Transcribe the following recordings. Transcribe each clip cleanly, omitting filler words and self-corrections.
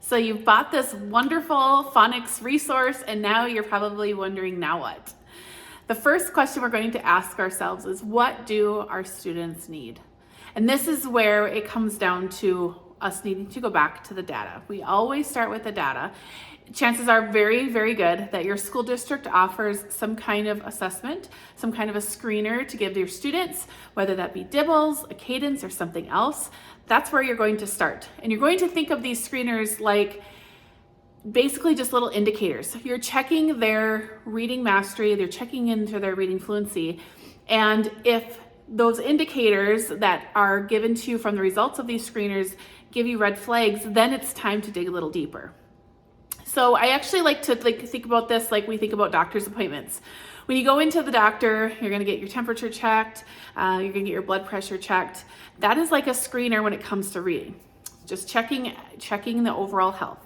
So you've bought this wonderful phonics resource and now you're probably wondering, now what? The first question we're going to ask ourselves is, what do our students need? And this is where it comes down to us needing to go back to the data. We always start with the data. Chances are very, very good that your school district offers some kind of assessment, some kind of a screener to give to your students, whether that be Dibbles, a cadence, or something else. That's where you're going to start. And you're going to think of these screeners like basically just little indicators. You're checking their reading mastery, they're checking into their reading fluency. And if those indicators that are given to you from the results of these screeners give you red flags, then it's time to dig a little deeper. So I actually like to think about this like we think about doctor's appointments. When you go into the doctor, you're gonna get your temperature checked, you're gonna get your blood pressure checked. That is like a screener when it comes to reading. Just checking the overall health.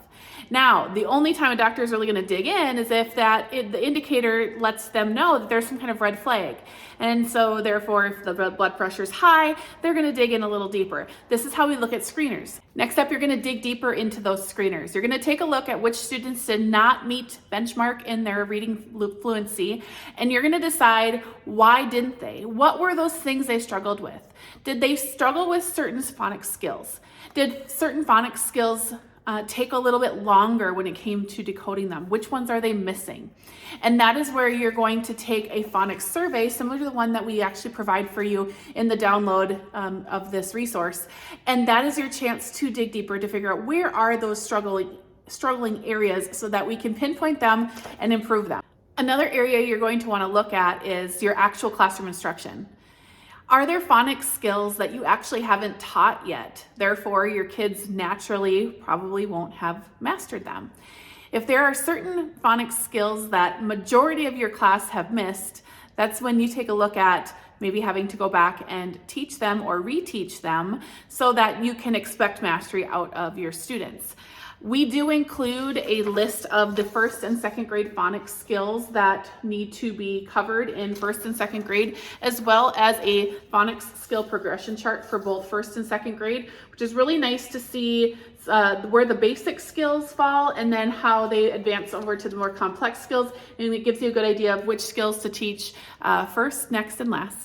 Now, the only time a doctor is really going to dig in is if the indicator lets them know that there's some kind of red flag. And so therefore, if the blood pressure is high, they're going to dig in a little deeper. This is how we look at screeners. Next up, you're going to dig deeper into those screeners. You're going to take a look at which students did not meet benchmark in their reading fluency, and you're going to decide, why didn't they? What were those things they struggled with? Did they struggle with certain phonics skills? Did certain phonics skills take a little bit longer when it came to decoding them? Which ones are they missing? And that is where you're going to take a phonics survey, similar to the one that we actually provide for you in the download of this resource. And that is your chance to dig deeper to figure out where are those struggling areas so that we can pinpoint them and improve them. Another area you're going to want to look at is your actual classroom instruction. Are there phonics skills that you actually haven't taught yet? Therefore, your kids naturally probably won't have mastered them. If there are certain phonics skills that majority of your class have missed, that's when you take a look at maybe having to go back and teach them or reteach them so that you can expect mastery out of your students. We do include a list of the first and second grade phonics skills that need to be covered in first and second grade, as well as a phonics skill progression chart for both first and second grade, which is really nice to see where the basic skills fall and then how they advance over to the more complex skills. And it gives you a good idea of which skills to teach first, next, and last.